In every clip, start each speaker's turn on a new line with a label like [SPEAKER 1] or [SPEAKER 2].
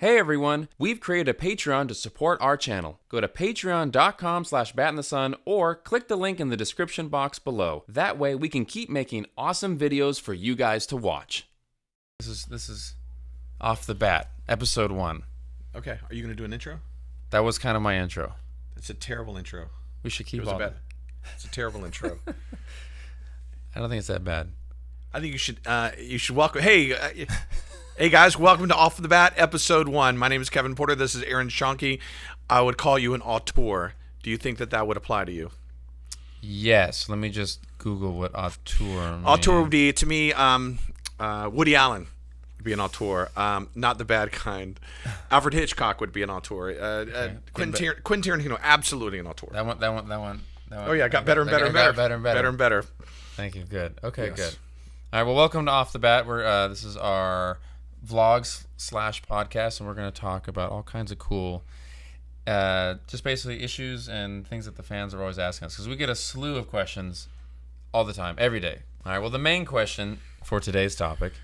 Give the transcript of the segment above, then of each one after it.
[SPEAKER 1] Hey everyone, we've created a Patreon to support our channel. Go to patreon.com/batinthesun or click the link in the description box below. That way we can keep making awesome videos for you guys to watch. This is off the bat, episode 1.
[SPEAKER 2] Okay, are you going to do an intro?
[SPEAKER 1] That was kind of my intro.
[SPEAKER 2] It's a terrible intro.
[SPEAKER 1] We should keep all that.
[SPEAKER 2] It's a terrible intro.
[SPEAKER 1] I don't think it's that bad.
[SPEAKER 2] I think you should welcome. Hey guys, welcome to Off the Bat, episode 1. My name is Kevin Porter. This is Aaron Schoenke. I would call you an auteur. Do you think that would apply to you?
[SPEAKER 1] Yes. Let me just Google what auteur means.
[SPEAKER 2] Auteur would be, to me, Woody Allen would be an auteur. Not the bad kind. Alfred Hitchcock would be an auteur.
[SPEAKER 1] Okay.
[SPEAKER 2] Quentin Tarantino, absolutely an auteur.
[SPEAKER 1] That one.
[SPEAKER 2] Oh yeah, it got better and better and better. Better and better.
[SPEAKER 1] Thank you. Good. Okay,
[SPEAKER 2] Yes.
[SPEAKER 1] good. All right. Well, welcome to Off the Bat. This is our vlogs/podcast, and we're going to talk about all kinds of cool, just basically issues and things that the fans are always asking us, because we get a slew of questions all the time, every day. All right. Well, the main question for today's topic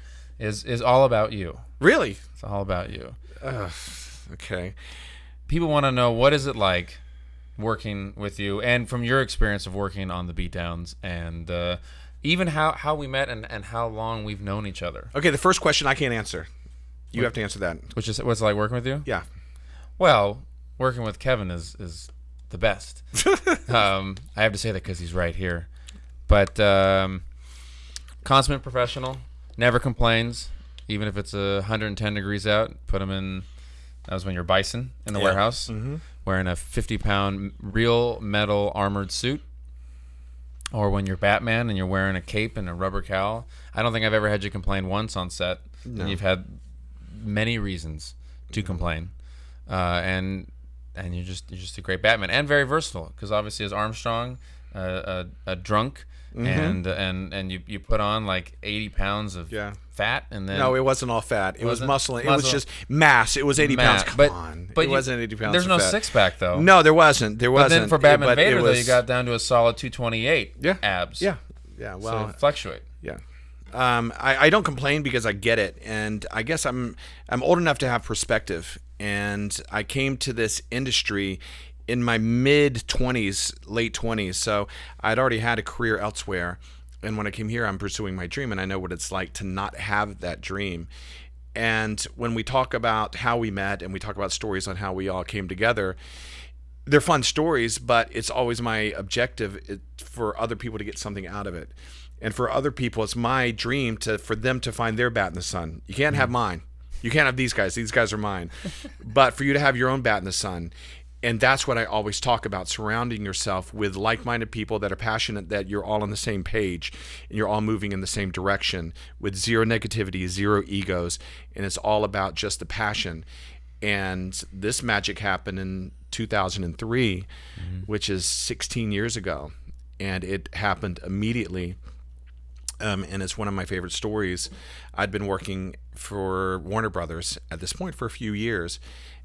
[SPEAKER 1] is all about you.
[SPEAKER 2] Really?
[SPEAKER 1] It's all about you.
[SPEAKER 2] Okay.
[SPEAKER 1] People want to know, what is it like working with you, and from your experience of working on the beatdowns, and even how we met and how long we've known each other.
[SPEAKER 2] Okay, the first question I can't answer. You have to answer that.
[SPEAKER 1] Which is, what's it like working with you?
[SPEAKER 2] Yeah.
[SPEAKER 1] Well, working with Kevin is the best. I have to say that because he's right here. But consummate professional, never complains, even if it's 110 degrees out. Put him in. That was when you're Bison in the warehouse, wearing a 50-pound real metal armored suit. Or when you're Batman and you're wearing a cape and a rubber cowl. I don't think I've ever had you complain once on set.
[SPEAKER 2] No.
[SPEAKER 1] And you've had many reasons to complain. And you're just a great Batman, and very versatile, because obviously as Armstrong, a drunk, and you put on like 80 pounds of fat, and then
[SPEAKER 2] no, it wasn't all fat. It was muscle. It was
[SPEAKER 1] Muscle.
[SPEAKER 2] just mass. It was 80 pounds. Come on.
[SPEAKER 1] But
[SPEAKER 2] it wasn't 80 pounds.
[SPEAKER 1] There's
[SPEAKER 2] of
[SPEAKER 1] no
[SPEAKER 2] fat.
[SPEAKER 1] six-pack, though.
[SPEAKER 2] No, there wasn't.
[SPEAKER 1] But then for Batman Vader, though,
[SPEAKER 2] was,
[SPEAKER 1] you got down to a solid 228 abs.
[SPEAKER 2] Yeah. Well,
[SPEAKER 1] so fluctuate.
[SPEAKER 2] Yeah. I don't complain because I get it, and I guess I'm old enough to have perspective, and I came to this industry in my mid-20s, late 20s, so I'd already had a career elsewhere, and when I came here, I'm pursuing my dream, and I know what it's like to not have that dream. And when we talk about how we met, and we talk about stories on how we all came together, they're fun stories, but it's always my objective for other people to get something out of it. And for other people, it's my dream for them to find their bat in the sun. You can't have mine. You can't have these guys. These guys are mine. But for you to have your own bat in the sun. And that's what I always talk about, surrounding yourself with like-minded people that are passionate, that you're all on the same page and you're all moving in the same direction with zero negativity, zero egos. And it's all about just the passion. And this magic happened in 2003, which is 16 years ago. And it happened immediately. And it's one of my favorite stories. I'd been working for Warner Brothers at this point for a few years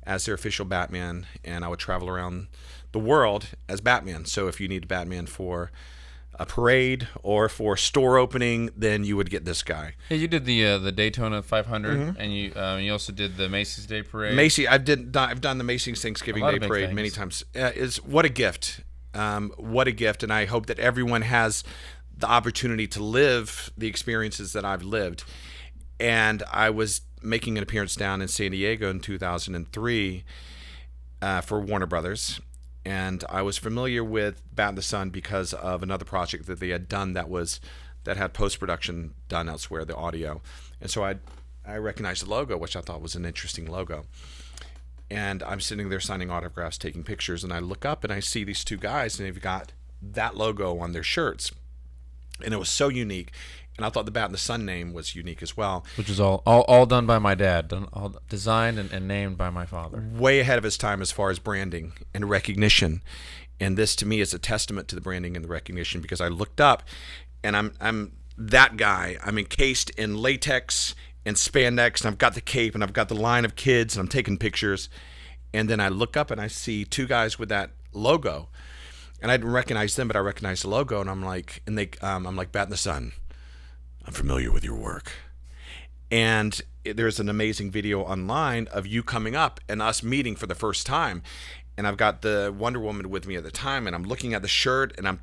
[SPEAKER 2] as their official Batman, and I would travel around the world as Batman. So if you need Batman for a parade or for store opening, then you would get this guy.
[SPEAKER 1] Yeah, you did the Daytona 500, and you also did the Macy's Day Parade.
[SPEAKER 2] I've done the Macy's Thanksgiving Day Parade many times. What a gift! What a gift! And I hope that everyone has the opportunity to live the experiences that I've lived. And I was making an appearance down in San Diego in 2003 for Warner Brothers, and I was familiar with Bat in the Sun because of another project that they had done that had post-production done elsewhere, the audio. And so I recognized the logo, which I thought was an interesting logo. And I'm sitting there signing autographs, taking pictures, and I look up and I see these two guys, and they've got that logo on their shirts. And it was so unique. And I thought the Bat in the Sun name was unique as well.
[SPEAKER 1] Which is all done by my dad, all designed and named by my father.
[SPEAKER 2] Way ahead of his time as far as branding and recognition. And this to me is a testament to the branding and the recognition, because I looked up and I'm that guy. I'm encased in latex and spandex, and I've got the cape and I've got the line of kids, and I'm taking pictures. And then I look up and I see two guys with that logo. And I didn't recognize them, but I recognized the logo, and I'm like, Bat in the Sun, I'm familiar with your work. And there's an amazing video online of you coming up and us meeting for the first time. And I've got the Wonder Woman with me at the time, and I'm looking at the shirt, and I'm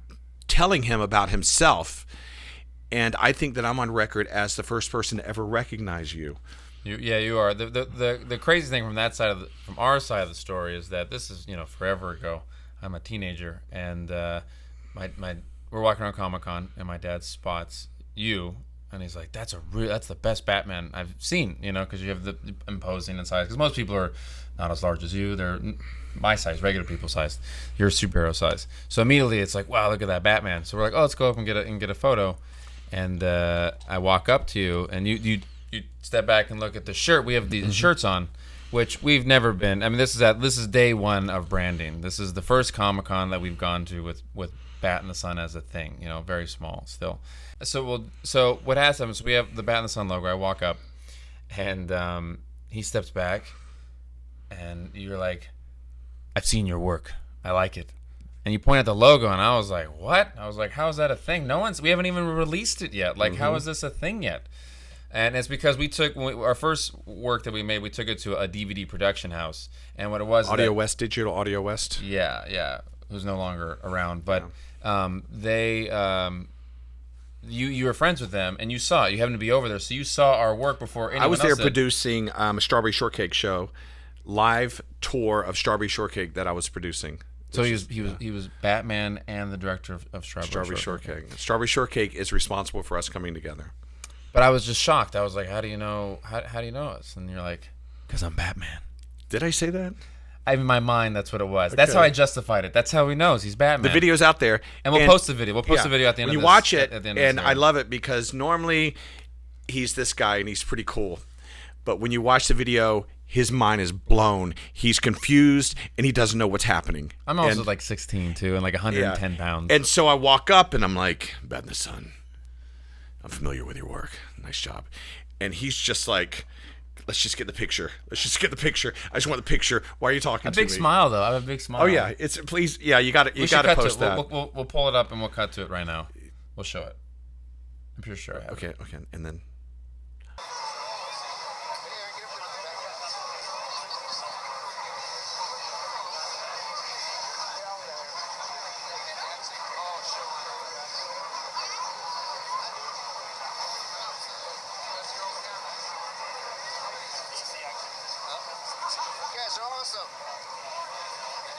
[SPEAKER 2] telling him about himself. And I think that I'm on record as the first person to ever recognize you.
[SPEAKER 1] You are. The crazy thing from that side from our side of the story is that this is forever ago. I'm a teenager, and we're walking around Comic-Con, and my dad spots you, and he's like, "That's the best Batman I've seen," because you have the imposing in size. Because most people are not as large as you; they're my size, regular people size. You're superhero size. So immediately it's like, "Wow, look at that Batman!" So we're like, "Oh, let's go up and get a photo." And I walk up to you, and you step back and look at the shirt. We have these shirts on, which we've never been. I mean, this is day one of branding. This is the first Comic-Con that we've gone to with Bat in the Sun as a thing. Very small still. So what has happened is we have the Bat in the Sun logo. I walk up, and he steps back, and you're like, "I've seen your work. I like it." And you point at the logo, and I was like, "What?" I was like, "How is that a thing? We haven't even released it yet. Like, how is this a thing yet?" And it's because our first work that we made, we took it to a DVD production house, and what it was
[SPEAKER 2] Digital Audio West.
[SPEAKER 1] Yeah, who's no longer around, but you were friends with them, and you saw it. You happened to be over there, so you saw our work before anyone else
[SPEAKER 2] I was there
[SPEAKER 1] did.
[SPEAKER 2] producing a Strawberry Shortcake show, live tour of Strawberry Shortcake that I was producing.
[SPEAKER 1] So he was Batman and the director of Strawberry Shortcake.
[SPEAKER 2] Strawberry Shortcake is responsible for us coming together.
[SPEAKER 1] But I was just shocked. I was like, "How do you know? How do you know us?" And you're like, "Because I'm Batman."
[SPEAKER 2] Did I say that?
[SPEAKER 1] In my mind, that's what it was.
[SPEAKER 2] Okay.
[SPEAKER 1] That's how I justified it. That's how he knows he's Batman.
[SPEAKER 2] The video's out there,
[SPEAKER 1] and we'll post the video. We'll post the video at the end.
[SPEAKER 2] When
[SPEAKER 1] of
[SPEAKER 2] you watch it,
[SPEAKER 1] at the end
[SPEAKER 2] and
[SPEAKER 1] of
[SPEAKER 2] I love it because normally he's this guy and he's pretty cool, but when you watch the video, his mind is blown. He's confused and he doesn't know what's happening.
[SPEAKER 1] I'm also like 16 too, and like 110 pounds.
[SPEAKER 2] And so I walk up and I'm like, "Bat in the Sun, I'm familiar with your work. Nice job." And he's just like, "Let's just get the picture. Let's just get the picture. I just want the picture. Why are you talking to me?"
[SPEAKER 1] A big smile though. I have a big smile.
[SPEAKER 2] Oh yeah, you got to post that.
[SPEAKER 1] We'll pull it up and we'll cut to it right now. We'll show it. I'm pretty sure I have.
[SPEAKER 2] Okay, and then.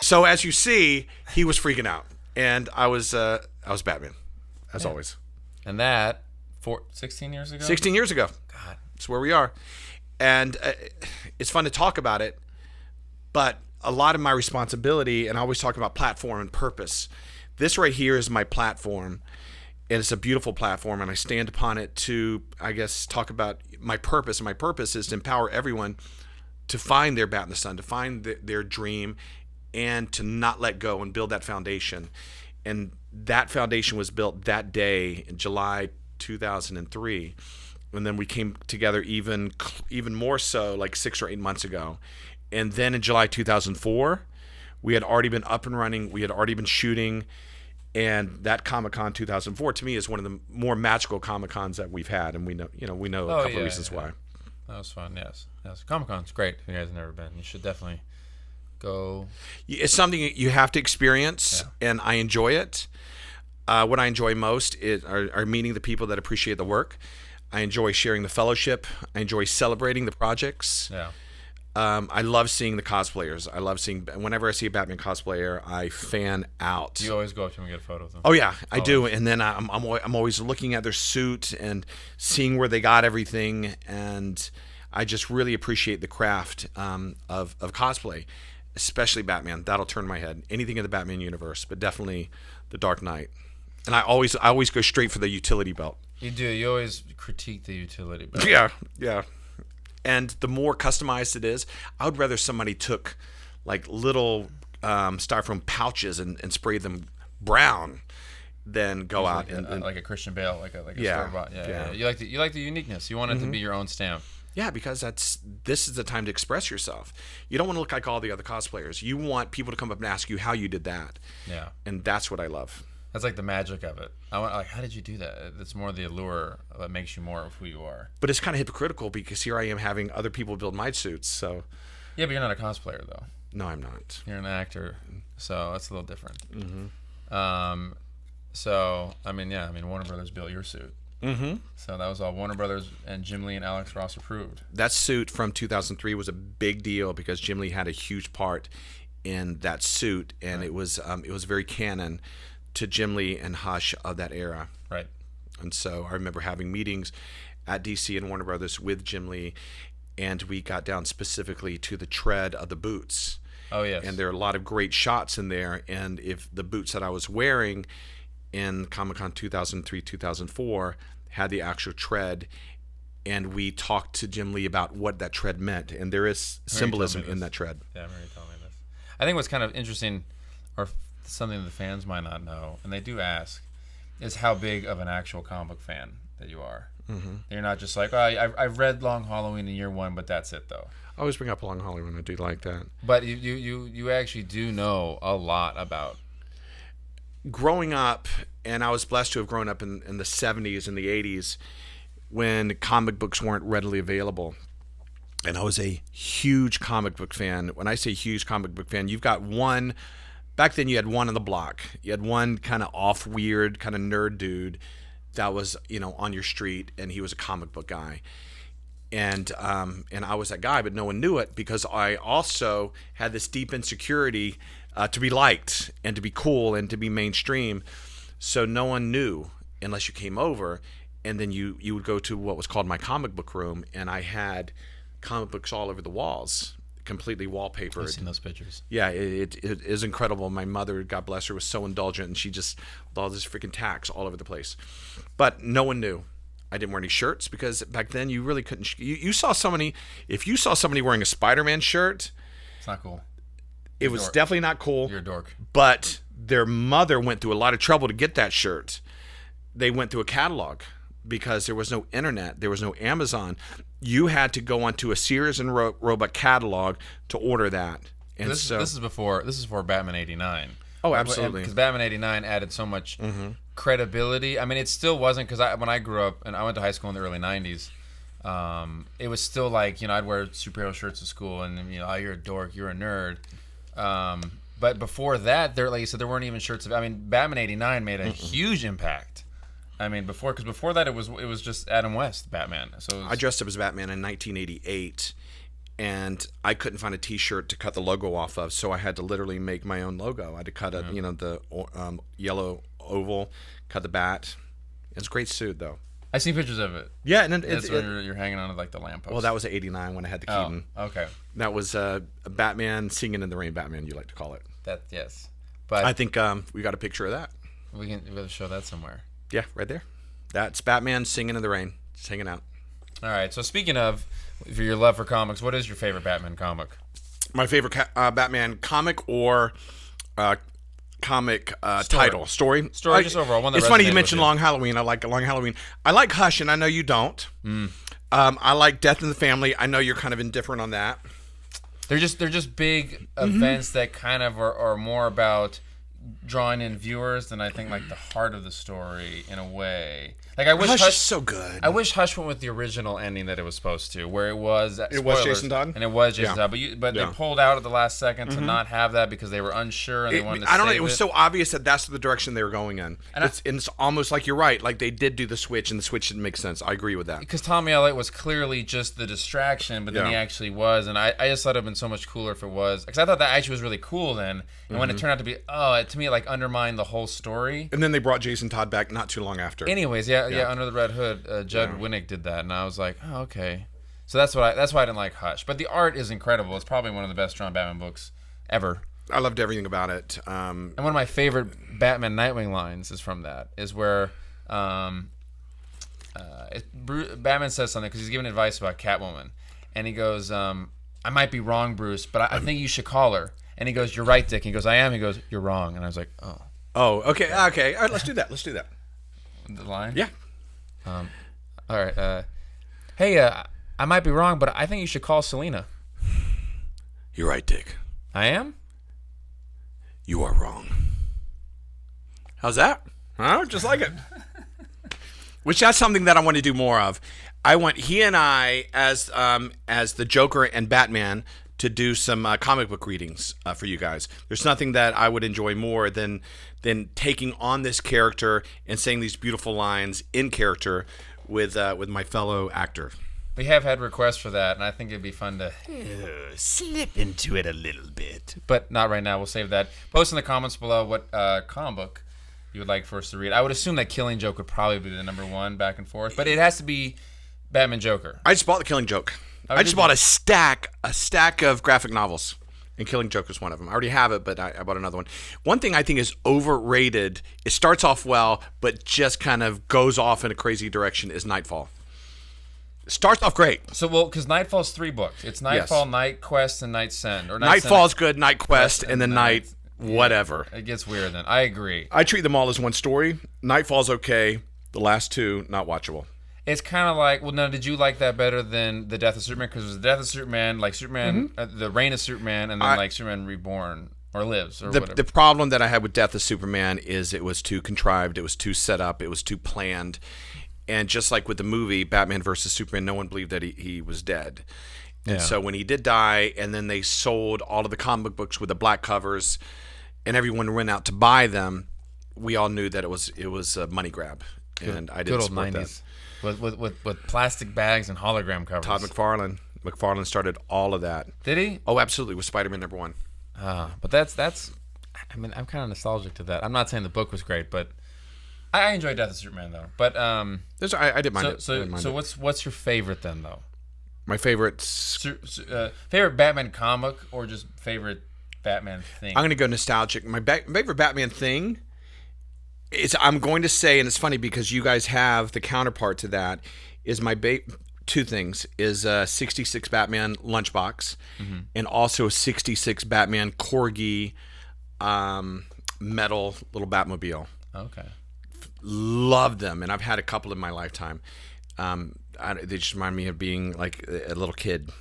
[SPEAKER 2] So as you see, he was freaking out, and I was Batman, as always.
[SPEAKER 1] And that 16 years ago.
[SPEAKER 2] 16 years ago.
[SPEAKER 1] God,
[SPEAKER 2] that's where we are, and it's fun to talk about it. But a lot of my responsibility, and I always talk about platform and purpose. This right here is my platform, and it's a beautiful platform, and I stand upon it to, I guess, talk about my purpose. And my purpose is to empower everyone to find their Bat in the Sun, to find their dream, and to not let go and build that foundation. And that foundation was built that day in July 2003. And then we came together even more so like 6 or 8 months ago. And then in July 2004, we had already been up and running. We had already been shooting. And that Comic-Con 2004 to me is one of the more magical Comic-Cons that we've had. And we know a couple of reasons why.
[SPEAKER 1] That was fun. Yes. Comic-Con's great. If you guys have never been, you should definitely go.
[SPEAKER 2] It's something you have to experience, and I enjoy it. What I enjoy most are meeting the people that appreciate the work. I enjoy sharing the fellowship. I enjoy celebrating the projects.
[SPEAKER 1] Yeah.
[SPEAKER 2] I love seeing the cosplayers. I love seeing, whenever I see a Batman cosplayer, I fan out.
[SPEAKER 1] You always go up to them and get a photo of them.
[SPEAKER 2] Oh yeah, I do. And then I'm always looking at their suit and seeing where they got everything, and I just really appreciate the craft of cosplay. Especially Batman. That'll turn my head. Anything in the Batman universe, but definitely the Dark Knight. And I always go straight for the utility belt.
[SPEAKER 1] You do. You always critique the utility belt.
[SPEAKER 2] Yeah. And the more customized it is, I would rather somebody took like little styrofoam pouches and sprayed them brown than go out and
[SPEAKER 1] like a Christian Bale, like a store-bought. Yeah. You like the uniqueness. You want it to be your own stamp.
[SPEAKER 2] Yeah, because this is the time to express yourself. You don't want to look like all the other cosplayers. You want people to come up and ask you how you did that.
[SPEAKER 1] Yeah.
[SPEAKER 2] And that's what I love.
[SPEAKER 1] That's like the magic of it. I want, like, how did you do that? It's more the allure that makes you more of who you are.
[SPEAKER 2] But it's kind of hypocritical because here I am having other people build my suits. So
[SPEAKER 1] Yeah, but you're not a cosplayer though.
[SPEAKER 2] no, I'm not.
[SPEAKER 1] You're an actor, so that's a little different.
[SPEAKER 2] Mm-hmm.
[SPEAKER 1] So I mean, Warner Brothers built your suit.
[SPEAKER 2] Mm-hmm.
[SPEAKER 1] So that was all Warner Brothers and Jim Lee and Alex Ross approved.
[SPEAKER 2] That suit from 2003 was a big deal because Jim Lee had a huge part in that suit, and it was very canon to Jim Lee and Hush of that era.
[SPEAKER 1] Right.
[SPEAKER 2] And so I remember having meetings at DC and Warner Brothers with Jim Lee, and we got down specifically to the tread of the boots.
[SPEAKER 1] Oh, yes.
[SPEAKER 2] And there are a lot of great shots in there, and if the boots that I was wearing in Comic-Con 2003, 2004 had the actual tread, and we talked to Jim Lee about what that tread meant, and there is symbolism in that tread.
[SPEAKER 1] Yeah, Mary told me this. I think what's kind of interesting, or something the fans might not know, and they do ask, is how big of an actual comic book fan that you are. Mm-hmm. You're not just like, oh, I've read Long Halloween in year one, but that's it though.
[SPEAKER 2] I always bring up Long Halloween. I do like that.
[SPEAKER 1] But you actually do know a lot about.
[SPEAKER 2] Growing up, and I was blessed to have grown up in the 70s and the 80s when comic books weren't readily available. And I was a huge comic book fan. When I say huge comic book fan, you've got one. Back then, you had one on the block. You had one kind of off, weird, kind of nerd dude that was, on your street, and he was a comic book guy. And I was that guy, but no one knew it because I also had this deep insecurity to be liked and to be cool and to be mainstream. So no one knew unless you came over, and then you would go to what was called my comic book room, and I had comic books all over the walls, completely wallpapered.
[SPEAKER 1] I've seen those pictures.
[SPEAKER 2] Yeah, it is incredible. My mother, God bless her, was so indulgent, and she just all this freaking tacks all over the place. But no one knew. I didn't wear any shirts because back then you really couldn't. You saw somebody, if you saw somebody wearing a Spider-Man shirt,
[SPEAKER 1] it's not cool.
[SPEAKER 2] It was definitely not cool.
[SPEAKER 1] You're a dork.
[SPEAKER 2] But their mother went through a lot of trouble to get that shirt. They went through a catalog because there was no internet, there was no Amazon. You had to go onto a Sears and Roebuck catalog to order that. And
[SPEAKER 1] this is before Batman '89.
[SPEAKER 2] Oh, absolutely.
[SPEAKER 1] Because Batman '89 added so much credibility. I mean, it still wasn't because when I grew up and I went to high school in the early '90s, it was still like I'd wear superhero shirts to school and oh, you're a dork, you're a nerd. But before that, like you said, there weren't even shirts of. I mean, Batman '89 made a huge impact. I mean, before that it was just Adam West Batman. So
[SPEAKER 2] I dressed up as Batman in 1988, and I couldn't find a T-shirt to cut the logo off of, so I had to literally make my own logo. I had to cut the yellow oval, cut the bat. It's a great suit though.
[SPEAKER 1] I see pictures of it.
[SPEAKER 2] Yeah, and
[SPEAKER 1] you're hanging on to like the lamppost.
[SPEAKER 2] Well, that was '89 when I had the Keaton.
[SPEAKER 1] Oh, okay.
[SPEAKER 2] That was a Batman singing in the rain. Batman, you like to call it.
[SPEAKER 1] Yes, but
[SPEAKER 2] I think we got a picture of that.
[SPEAKER 1] We gotta show that somewhere.
[SPEAKER 2] Yeah, right there. That's Batman singing in the rain, just hanging out.
[SPEAKER 1] All right. So speaking of for your love for comics, what is your favorite Batman comic?
[SPEAKER 2] My favorite Batman comic or comic title story.
[SPEAKER 1] Just overall. One that
[SPEAKER 2] it's funny you
[SPEAKER 1] resonated
[SPEAKER 2] mentioned
[SPEAKER 1] with
[SPEAKER 2] Long Halloween. I like Long Halloween. I like Hush, and I know you don't. I like Death in the Family. I know you're kind of indifferent on that.
[SPEAKER 1] They're just big events that kind of are more about drawing in viewers than I think like the heart of the story in a way. Like I wish
[SPEAKER 2] Hush is so good.
[SPEAKER 1] I wish Hush went with the original ending that it was supposed to, where it was
[SPEAKER 2] Jason Todd,
[SPEAKER 1] and it was Jason Todd, but they pulled out at the last second to not have that because they were unsure and they wanted to.
[SPEAKER 2] I don't know. It was so obvious that that's the direction they were going in. And it's almost like you're right. Like they did do the switch, and the switch didn't make sense. I agree with that.
[SPEAKER 1] Because Tommy Elliott was clearly just the distraction, but then he actually was, and I just thought it'd been so much cooler if it was. Because I thought that actually was really cool then, and when it turned out to be, to me it like undermined the whole story.
[SPEAKER 2] And then they brought Jason Todd back not too long after.
[SPEAKER 1] Anyways, Under the Red Hood, Judd Winnick did that, and I was like, oh, okay. So that's why I didn't like Hush. But the art is incredible. It's probably one of the best drawn Batman books ever.
[SPEAKER 2] I loved everything about it.
[SPEAKER 1] And one of my favorite Batman Nightwing lines is from that. Is where Batman says something because he's giving advice about Catwoman, and he goes, "I might be wrong, Bruce, but I think you should call her." And he goes, "You're right, Dick." He goes, "I am." He goes, "You're wrong." And I was like, "Oh."
[SPEAKER 2] Oh, okay. All right, let's do that.
[SPEAKER 1] The line?
[SPEAKER 2] Yeah.
[SPEAKER 1] All right. Hey, I might be wrong, but I think you should call Selena.
[SPEAKER 2] You're right, Dick.
[SPEAKER 1] I am?
[SPEAKER 2] You are wrong. How's that? Huh? Just like it. Which that's something that I want to do more of. I want he and I as the Joker and Batman to do some comic book readings for you guys. There's nothing that I would enjoy more than taking on this character and saying these beautiful lines in character with my fellow actor.
[SPEAKER 1] We have had requests for that, and I think it'd be fun to
[SPEAKER 2] Slip into it a little bit.
[SPEAKER 1] but not right now. We'll save that. Post in the comments below what comic book you would like for us to read. I would assume that Killing Joke would probably be the number one back and forth, but it has to be Batman Joker.
[SPEAKER 2] I just bought The Killing Joke. I just bought a stack of graphic novels, and Killing Joke is one of them. I already have it, but I bought another one. One thing I think is overrated, it starts off well, but just kind of goes off in a crazy direction, is Nightfall. It starts off great.
[SPEAKER 1] So, well, because Nightfall's 3 books. It's Nightfall,
[SPEAKER 2] Yes.
[SPEAKER 1] Night Quest, and Night Send. Or
[SPEAKER 2] Nightfall's good, Night Quest, and then Night whatever.
[SPEAKER 1] It gets weird then. I agree.
[SPEAKER 2] I treat them all as one story. Nightfall's okay. The last 2, not watchable.
[SPEAKER 1] It's kind of like, well, now, did you like that better than The Death of Superman? Because it was The Death of Superman, like Superman, The Reign of Superman, and then like Superman Reborn, or Lives, or whatever.
[SPEAKER 2] The problem that I had with Death of Superman is it was too contrived, it was too set up, it was too planned. And just like with the movie Batman versus Superman, no one believed that he was dead. And so when he did die, and then they sold all of the comic books with the black covers, and everyone went out to buy them, we all knew that it was a money grab, and I didn't support that.
[SPEAKER 1] With plastic bags and hologram covers.
[SPEAKER 2] Todd McFarlane started all of that.
[SPEAKER 1] Did he?
[SPEAKER 2] Oh, absolutely, with Spider-Man #1.
[SPEAKER 1] But that's. I mean, I'm kind of nostalgic to that. I'm not saying the book was great, but I enjoyed Death of Superman though. But
[SPEAKER 2] I didn't mind it.
[SPEAKER 1] So what's your favorite then though?
[SPEAKER 2] My favorite.
[SPEAKER 1] Favorite Batman comic or just favorite Batman thing?
[SPEAKER 2] I'm going to go nostalgic. My favorite Batman thing is, I'm going to say, and it's funny because you guys have the counterpart to that, is my 2 things, is a 66 Batman lunchbox and also a 66 Batman Corgi metal little Batmobile.
[SPEAKER 1] Okay.
[SPEAKER 2] Love them, and I've had a couple in my lifetime. They just remind me of being like a little kid.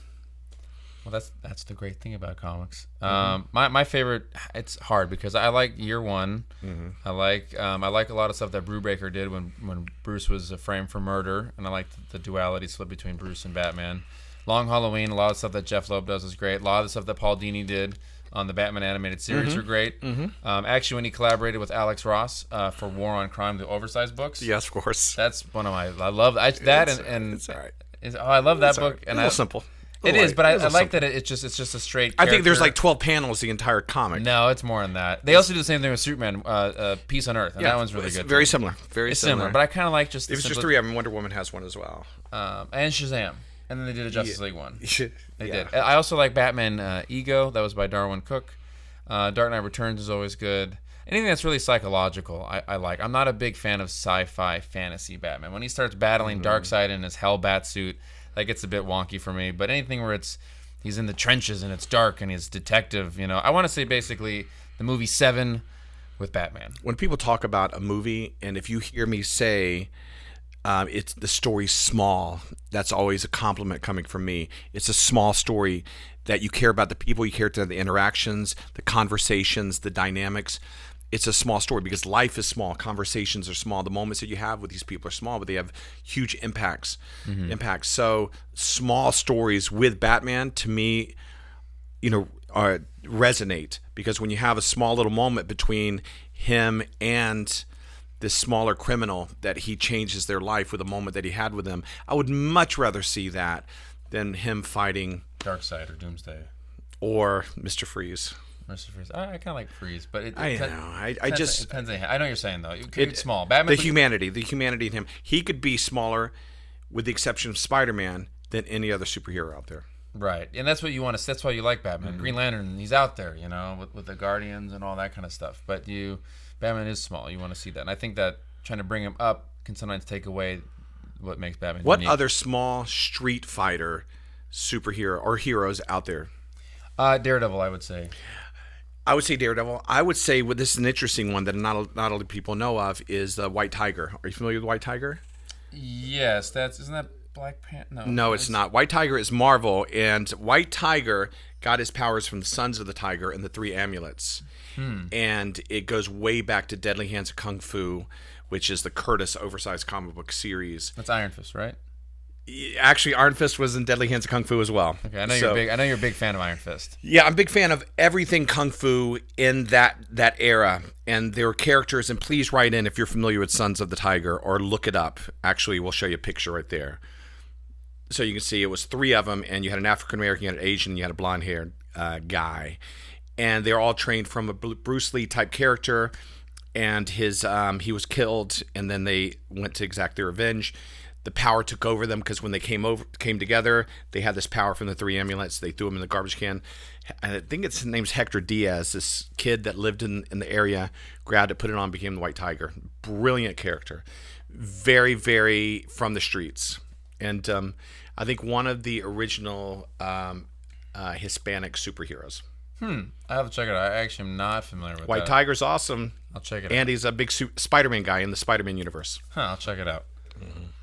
[SPEAKER 1] Well, that's the great thing about comics. My favorite, it's hard because I like Year One. I like a lot of stuff that Brubaker did when Bruce was framed for murder, and I like the duality split between Bruce and Batman. Long Halloween, a lot of stuff that Jeff Loeb does is great. A lot of the stuff that Paul Dini did on the Batman animated series were great. Actually, when he collaborated with Alex Ross for War on Crime, the oversized books.
[SPEAKER 2] Yes, of course.
[SPEAKER 1] That's one of my. I love that
[SPEAKER 2] it's all right.
[SPEAKER 1] I love that book.
[SPEAKER 2] Right.
[SPEAKER 1] And
[SPEAKER 2] a little simple.
[SPEAKER 1] It is, but I like that it's just a straight character.
[SPEAKER 2] I think there's like 12 panels the entire comic.
[SPEAKER 1] No, it's more than that. They also do the same thing with Superman, Peace on Earth, and that one's really good.
[SPEAKER 2] Very
[SPEAKER 1] too.
[SPEAKER 2] similar. Very similar.
[SPEAKER 1] But I kind of like just.
[SPEAKER 2] It was just 3 of them. Wonder Woman has one as well.
[SPEAKER 1] And Shazam, and then they did a Justice League one. They
[SPEAKER 2] Yeah.
[SPEAKER 1] did. I also like Batman Ego. That was by Darwin Cook. Dark Knight Returns is always good. Anything that's really psychological, I like. I'm not a big fan of sci-fi fantasy Batman. When he starts battling Darkseid in his Hell Bat suit, that gets a bit wonky for me. But anything where he's in the trenches and it's dark and he's detective, I want to say basically the movie Seven with Batman.
[SPEAKER 2] When people talk about a movie, and if you hear me say it's the story's small, that's always a compliment coming from me. It's a small story that you care about the people, you care about the interactions, the conversations, the dynamics. It's a small story because life is small, conversations are small, the moments that you have with these people are small, but they have huge impacts. So small stories with Batman, to me, resonate, because when you have a small little moment between him and this smaller criminal that he changes their life with a moment that he had with them, I would much rather see that than him fighting
[SPEAKER 1] Darkseid or Doomsday
[SPEAKER 2] or Mr. Freeze.
[SPEAKER 1] Mr. Freeze. I kind of like Freeze, but it
[SPEAKER 2] I
[SPEAKER 1] depends on, I know what you're saying though. It's small. Batman.
[SPEAKER 2] The humanity in him. He could be smaller, with the exception of Spider-Man, than any other superhero out there.
[SPEAKER 1] Right, and that's what you want to. That's why you like Batman. Green Lantern, he's out there, with the Guardians and all that kind of stuff. But Batman is small. You want to see that, and I think that trying to bring him up can sometimes take away what makes Batman.
[SPEAKER 2] What
[SPEAKER 1] unique.
[SPEAKER 2] other small street fighter superhero or heroes out there?
[SPEAKER 1] Daredevil, I would say.
[SPEAKER 2] I would say Daredevil. I would say, this is an interesting one that not a lot of people know of, is the White Tiger. Are you familiar with White Tiger?
[SPEAKER 1] Yes, isn't that Black Panther? No.
[SPEAKER 2] No, it's not. White Tiger is Marvel, and White Tiger got his powers from the Sons of the Tiger and the Three Amulets. And it goes way back to Deadly Hands of Kung Fu, which is the Curtis oversized comic book series.
[SPEAKER 1] That's Iron Fist, right?
[SPEAKER 2] Actually, Iron Fist was in Deadly Hands of Kung Fu as well.
[SPEAKER 1] Okay, I know you're big. I know you're a big fan of Iron Fist.
[SPEAKER 2] Yeah, I'm a big fan of everything Kung Fu in that era. And there are characters, and please write in if you're familiar with Sons of the Tiger, or look it up. Actually, we'll show you a picture right there. So you can see it was 3 of them, and you had an African-American, you had an Asian, you had a blonde-haired guy. And they're all trained from a Bruce Lee type character, and he was killed, and then they went to exact their revenge. The power took over them because when they came together, they had this power from the 3 amulets. They threw them in the garbage can. And I think his name's Hector Diaz, this kid that lived in the area, grabbed it, put it on, became the White Tiger. Brilliant character. Very, very from the streets. And I think one of the original Hispanic superheroes.
[SPEAKER 1] I have to check it out. I actually am not familiar with
[SPEAKER 2] White
[SPEAKER 1] that.
[SPEAKER 2] Tiger's awesome.
[SPEAKER 1] I'll check it out.
[SPEAKER 2] And he's a big Spider-Man guy in the Spider-Man universe.
[SPEAKER 1] I'll check it out.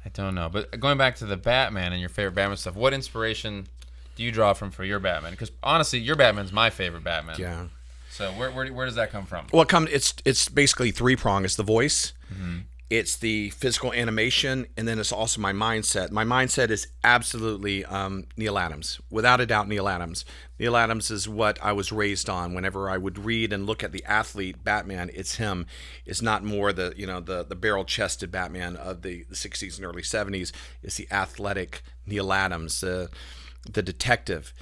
[SPEAKER 1] I don't know. But going back to the Batman and your favorite Batman stuff, what inspiration do you draw from for your Batman? Because honestly, your Batman's my favorite Batman.
[SPEAKER 2] Yeah.
[SPEAKER 1] So where does that come from?
[SPEAKER 2] Well, it's basically 3-pronged. It's the voice, it's the physical animation, and then it's also my mindset. My mindset is absolutely Neil Adams, without a doubt. Neil Adams. Neil Adams is what I was raised on. Whenever I would read and look at the athlete Batman, it's him. It's not more the barrel-chested Batman of the 60s and early 70s. It's the athletic Neil Adams, the detective.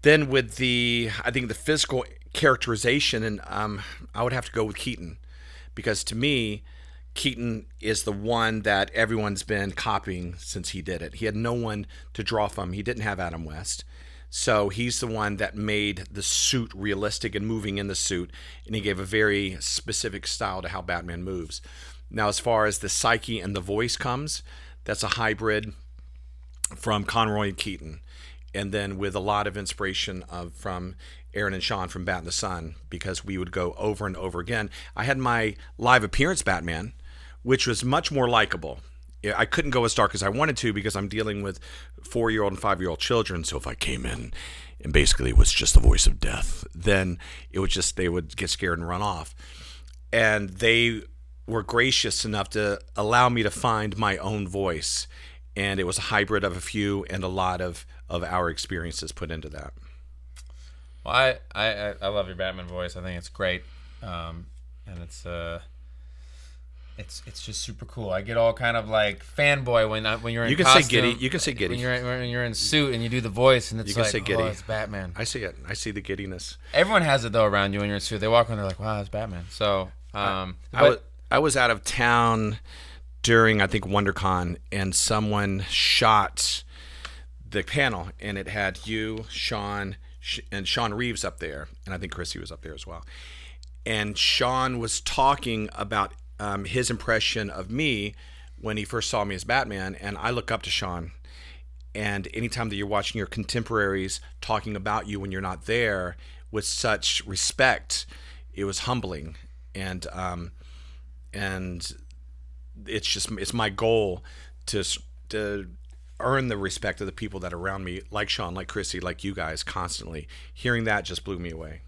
[SPEAKER 2] Then with I think the physical characterization, and I would have to go with Keaton, because to me, Keaton is the one that everyone's been copying since he did it. He had no one to draw from. He didn't have Adam West. So he's the one that made the suit realistic and moving in the suit, and he gave a very specific style to how Batman moves. Now, as far as the psyche and the voice comes, that's a hybrid from Conroy and Keaton, and then with a lot of inspiration from Aaron and Sean from Bat in the Sun, because we would go over and over again. I had my live appearance Batman, which was much more likable. I couldn't go as dark as I wanted to because I'm dealing with 4-year-old and 5-year-old children. So if I came in and basically was just the voice of death, then they would get scared and run off. And they were gracious enough to allow me to find my own voice. And it was a hybrid of a few and a lot of our experiences put into that.
[SPEAKER 1] Well, I love your Batman voice. I think it's great, and it's just super cool. I get all kind of like fanboy when you're in
[SPEAKER 2] you can
[SPEAKER 1] costume.
[SPEAKER 2] say giddy. You can say giddy
[SPEAKER 1] when you're in suit and you do the voice, and it's
[SPEAKER 2] you can
[SPEAKER 1] like,
[SPEAKER 2] say giddy.
[SPEAKER 1] Oh, it's Batman.
[SPEAKER 2] I see it. I see the giddiness.
[SPEAKER 1] Everyone has it though around you when you're in suit. They walk in, they're like, wow, it's Batman. So
[SPEAKER 2] I was out of town during, I think, WonderCon, and someone shot the panel, and it had you, Sean, and Sean Reeves up there, and I think Chrissy was up there as well. And Sean was talking about his impression of me when he first saw me as Batman, and I look up to Sean. And anytime that you're watching your contemporaries talking about you when you're not there with such respect, it was humbling. And it's my goal to earn the respect of the people that are around me, like Sean, like Chrissy, like you guys, constantly. Hearing that just blew me away.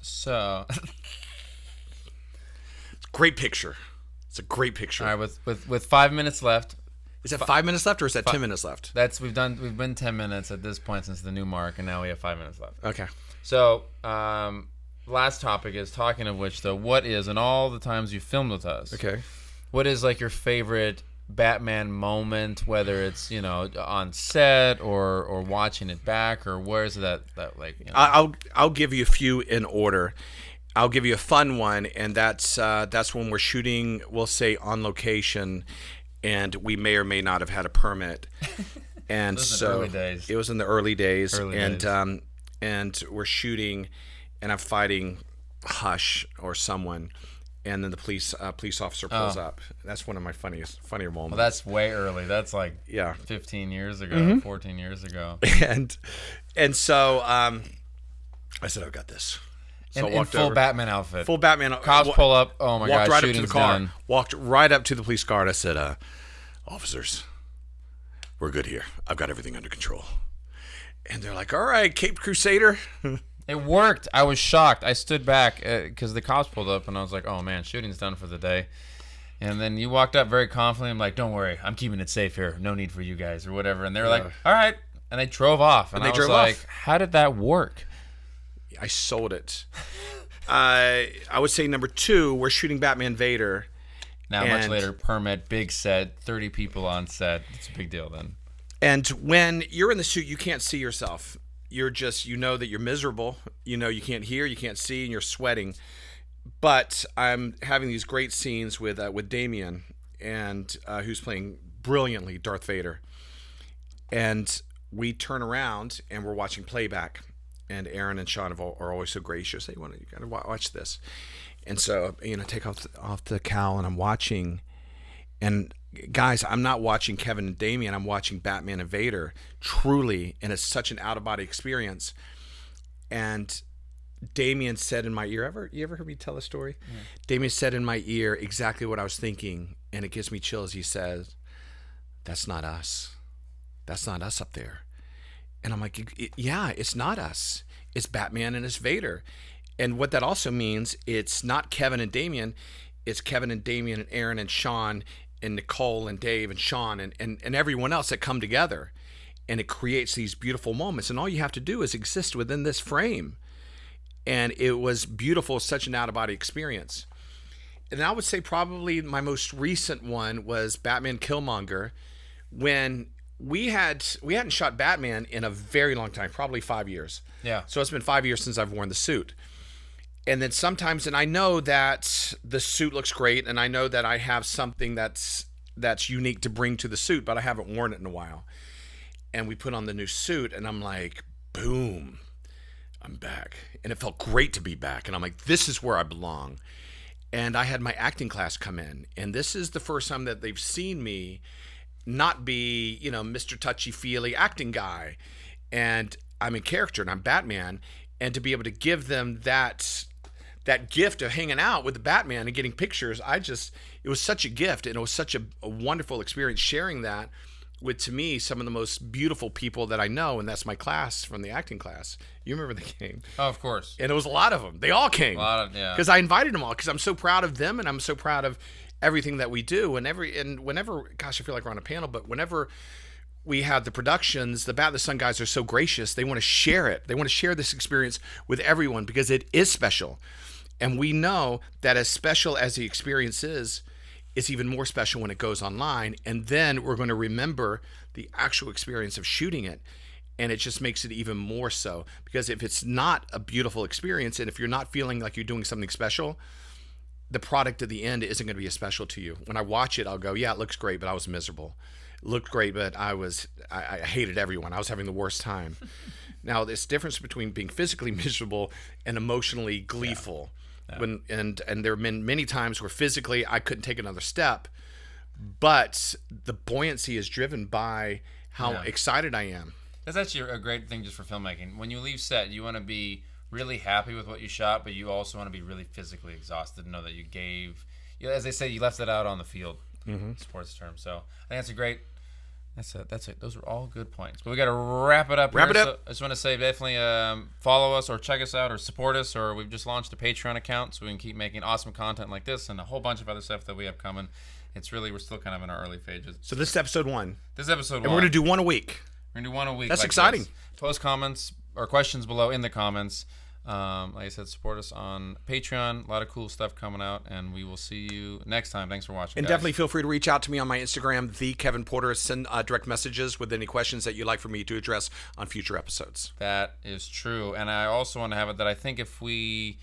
[SPEAKER 1] So
[SPEAKER 2] it's a great picture. It's a great picture.
[SPEAKER 1] All right, with 5 minutes left.
[SPEAKER 2] Is that 5 minutes left, or is that 10 minutes left?
[SPEAKER 1] We've been 10 minutes at this point since the new mark, and now we have 5 minutes left.
[SPEAKER 2] Okay.
[SPEAKER 1] So, last topic is, talking of which, though, what is, and all the times you filmed with us,
[SPEAKER 2] okay,
[SPEAKER 1] what is like your favorite Batman moment, whether it's, on set or watching it back, or where's that like?
[SPEAKER 2] I'll give you a few in order. I'll give you a fun one, and that's when we're shooting, we'll say, on location, and we may or may not have had a permit. And so it was in the early days. And we're shooting, and I'm fighting Hush or someone, and then the police officer pulls up. That's one of my funnier moments.
[SPEAKER 1] Well, that's way early. That's like 15 years ago, 14 years ago.
[SPEAKER 2] And so I said, I've got this. So I
[SPEAKER 1] in
[SPEAKER 2] walked
[SPEAKER 1] full
[SPEAKER 2] over.
[SPEAKER 1] Batman outfit.
[SPEAKER 2] Full Batman.
[SPEAKER 1] Cops pull up. Oh my
[SPEAKER 2] Walked
[SPEAKER 1] god!
[SPEAKER 2] right up to the
[SPEAKER 1] Shooting's
[SPEAKER 2] car.
[SPEAKER 1] done.
[SPEAKER 2] Walked right up to the police car and I said, "Officers, we're good here. I've got everything under control." And they're like, "All right, Caped Crusader."
[SPEAKER 1] It worked. I was shocked. I stood back because the cops pulled up, and I was like, "Oh man, shooting's done for the day." And then you walked up very confidently. I'm like, "Don't worry, I'm keeping it safe here. No need for you guys or whatever." And they were like, "All right," and they drove off. And I was like, "How did that work?"
[SPEAKER 2] I sold it. I would say number 2, we're shooting Batman Vader.
[SPEAKER 1] Now, much later, permit, big set, 30 people on set. It's a big deal then.
[SPEAKER 2] And when you're in the suit, you can't see yourself. You're just, you know that you're miserable. You know you can't hear, you can't see, and you're sweating. But I'm having these great scenes with Damian, and who's playing brilliantly Darth Vader. And we turn around and we're watching playback. And Aaron and Sean are always so gracious. They want to, you got to watch this. And so, take off the cowl and I'm watching. And guys, I'm not watching Kevin and Damian. I'm watching Batman and Vader, truly, and it's such an out-of-body experience. And Damian said in my ear, you ever heard me tell a story? Yeah. Damian said in my ear exactly what I was thinking, and it gives me chills. He says, "That's not us. That's not us up there." And I'm like, yeah, it's not us. It's Batman and it's Vader. And what that also means, it's not Kevin and Damian. It's Kevin and Damian and Aaron and Sean and Nicole and Dave and Sean and everyone else that come together. And it creates these beautiful moments. And all you have to do is exist within this frame. And it was beautiful, such an out-of-body experience. And I would say probably my most recent one was Batman Killmonger, when we hadn't shot Batman in a very long time, probably 5 years.
[SPEAKER 1] Yeah.
[SPEAKER 2] So it's been 5 years since I've worn the suit. And then sometimes, and I know that the suit looks great, and I know that I have something that's unique to bring to the suit, but I haven't worn it in a while. And we put on the new suit, and I'm like, boom, I'm back. And it felt great to be back. And I'm like, this is where I belong. And I had my acting class come in, and this is the first time that they've seen me not be, Mr. Touchy-feely acting guy. And I'm in character and I'm Batman. And to be able to give them that gift of hanging out with the Batman and getting pictures, it was such a gift. And it was such a wonderful experience sharing that with, to me, some of the most beautiful people that I know. And that's my class from the acting class. You remember they came.
[SPEAKER 1] Oh, of course.
[SPEAKER 2] And it was a lot of them. They all came.
[SPEAKER 1] Yeah.
[SPEAKER 2] Because I invited them all because I'm so proud of them and I'm so proud of everything that we do. And whenever, gosh, I feel like we're on a panel, but whenever we have the productions, the Bat the Sun guys are so gracious. They want to share it. They want to share this experience with everyone because it is special. And we know that as special as the experience is, it's even more special when it goes online. And then we're going to remember the actual experience of shooting it. And it just makes it even more so. Because if it's not a beautiful experience, and if you're not feeling like you're doing something special, the product at the end isn't going to be as special to you. When I watch it, I'll go, yeah, it looks great, but I was miserable. It looked great, but I hated everyone. I was having the worst time. Now, there's difference between being physically miserable and emotionally gleeful. Yeah. And there have been many times where physically I couldn't take another step, but the buoyancy is driven by how excited I am.
[SPEAKER 1] That's actually a great thing just for filmmaking. When you leave set, you want to be really happy with what you shot, but you also want to be really physically exhausted and know that you gave, as they say, you left it out on the field. Sports term. So I think that's a great. That's it. Those are all good points. But we got to wrap it up. So I just want to say, definitely follow us or check us out or support us. Or we've just launched a Patreon account, so we can keep making awesome content like this and a whole bunch of other stuff that we have coming. We're still kind of in our early phases.
[SPEAKER 2] So this is episode 1.
[SPEAKER 1] And
[SPEAKER 2] we're gonna do one a week.
[SPEAKER 1] We're gonna do one a week.
[SPEAKER 2] That's exciting.
[SPEAKER 1] This. Post comments or questions below in the comments. Like I said, support us on Patreon. A lot of cool stuff coming out, and we will see you next time. Thanks for watching,
[SPEAKER 2] and
[SPEAKER 1] guys.
[SPEAKER 2] Definitely feel free to reach out to me on my Instagram, the Kevin Porter. Send direct messages with any questions that you'd like for me to address on future episodes.
[SPEAKER 1] That is true, and I also want to have it that I think if we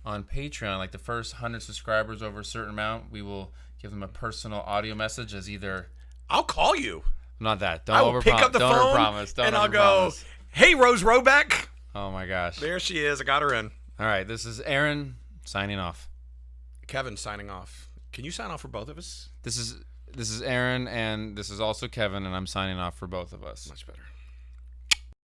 [SPEAKER 1] on Patreon, like the first 100 subscribers over a certain amount, we will give them a personal audio message as either.
[SPEAKER 2] I'll call you.
[SPEAKER 1] Not that.
[SPEAKER 2] I will pick up the phone and I'll go, "Hey, Rose Roback."
[SPEAKER 1] Oh my gosh.
[SPEAKER 2] There she is. I got her in.
[SPEAKER 1] All right. This is Aaron signing off.
[SPEAKER 2] Kevin signing off. Can you sign off for both of us?
[SPEAKER 1] This is Aaron, and this is also Kevin, and I'm signing off for both of us.
[SPEAKER 2] Much better.